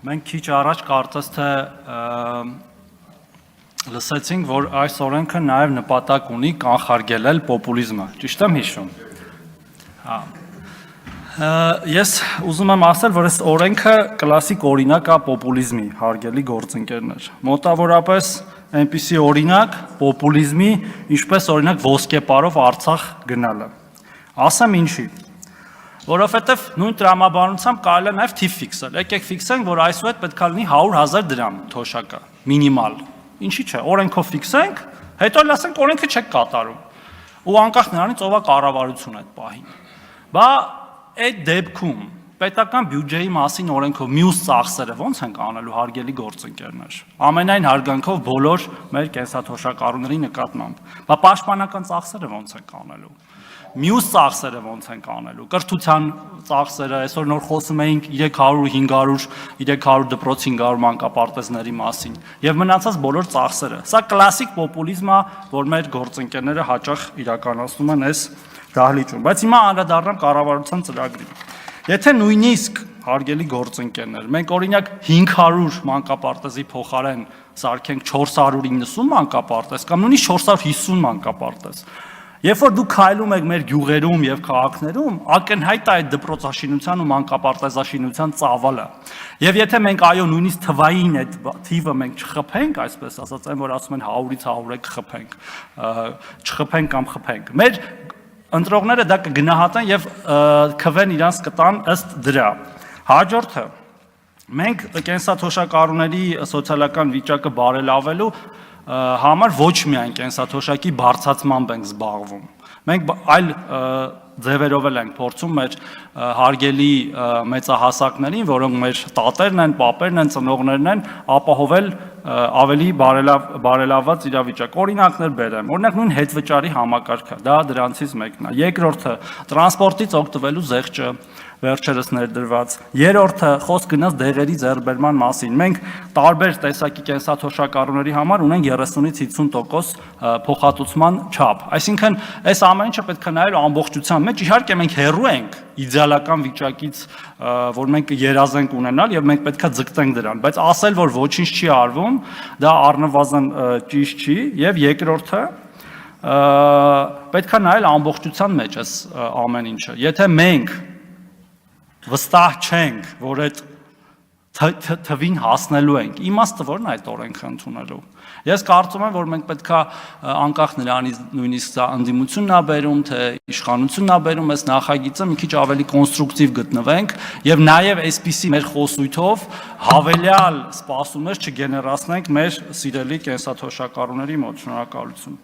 Մենք քիչ առաջ կարծես թե լսեցինք, որ այս օրենքը նաև նպատակ ունի կանխարգելել պոպուլիզմը, ճիշտ եմ հիշում։ Ես ուզում եմ ասել, որ այս օրենքը կլասիկ օրինակ է պոպուլիզմի, հարգելի գործընկերներ։ Մոտավորապես այնպիսի օրինակ պոպուլիզմի, ինչպես օրինակ ոսկեպարով Արցախ գնալը։ Ասեմ ինչի։ Որովհետև նույն տրամաբանությամբ կարելի է նաև թիվ ֆիքսել։ Եկեք ֆիքսենք, որ այսուհետ պետք է լինի 100,000 դրամ թոշակը, մինիմալ։ Ինչի՞ չէ, օրենքով ֆիքսենք, հետո ասենք օրենքը չեք կատարում։ Ու անկախ նրանից ով է կառավարություն այդ պահին։ Բա այդ դեպքում պետական բյուջեի մասին օրենքով մյուս ծախսերը ո՞նց ենք անելու, հարգելի գործընկերներ։ Ամենայն հարգանքով բոլոր մեր կենսաթոշակառուների նկատմամբ։ Բա պաշտպանական ծախսերը ո՞նց ենք անելու։ Մյուս ծախսերը ո՞նց ենք անելու, կրթության ծախսերը, այսօր նոր խոսում էինք 300 դպրոց 500 մանկապարտեզների մասին եւ մնացած բոլոր ծախսերը։ Սա կլասիկ պոպուլիզմ է, որ մեր գործընկերները հաճախ իրականացնում են այս դահլիճում։ Բայց հիմա անդրադառնամ կառավարության ծրագրին։ Եթե նույնիսկ հարգելի գործընկերներ, մենք օրինակ 500 մանկապարտեզի փոխարեն սարքենք 490 մանկապարտեզ կամ նույնիսկ 450 մանկապարտեզ, երբ որ դուք քայլում եք մեր գյուղերում եւ քաղաքներում, ակնհայտ է այդ դպրոցաշինության ու մանկապարտեզաշինության ծավալը։ Եվ եթե մենք այո նույնիսկ թվային այդ թիվը մենք չխփենք, այսպես ասած, այն որ ասում են 100-ից 100 խփենք, չխփենք կամ խփենք։ Մեր ընտրողները դա կգնահատեն եւ քվեն իրանց կտան ըստ դրա։ Հաջորդը մենք կենսաթոշակառուների սոցիալական վիճակը բարելավելու համար ոչ միայն կենսաթոշակի բարձրացմամբ ենք զբաղվում։ Մենք այլ ձևերով ենք փորձում մեր հարգելի մեծահասակներին, որոնք մեր տատերն են, պապերն են, ծնողներն են, ապահովել ավելի բարելավված իրավիճակ։ Օրինակներ բերեմ։ Օրինակ նույն հետվճարի համակարգը, դա դրանցից մեկն է։ Երկրորդը տրանսպորտից օգտվելու զեղչը վերջերս ներդրված։ Երրորդը խոսք գնաց դեղերի ձեռբերման մասին։ Մենք տարբեր տեսակի կենսաթոշակառուների համար ունենք 30-ից 50% փոխհատուցման չափ։ Այսինքն, այս ամեն ինչը պետք է նայել ամբողջության մեջ։ Իհարկե մենք հեռու ենք իդեալական վիճակից, որ մենք երազենք ունենալ եւ մենք պետք է ձգտենք դրան, բայց ասել, որ ոչինչ չի արվում, դա առնվազն ճիշտ չի։ Եվ երկրորդը պետք է նայել ամբողջության մեջ այս ամեն ինչը։ Եթե մենք վստահ չենք, որ այդ թվին հասնելու ենք, իմաստը ո՞րն է այդ օրենքը ընդունելու։ Ես կարծում եմ, որ մենք պետք է անկախ նրանից նույնիսկ դա ընդդիմությունն է բերում, թե իշխանությունն է բերում, այս նախագիծը մի քիչ ավելի կոնստրուկտիվ գտնվենք եւ նաեւ այսպիսի մեր խոսույթով հավելյալ սպասումներ չգեներացնենք մեր սիրելի կենսաթոշակառուների մոտ։ Շնորհակալություն։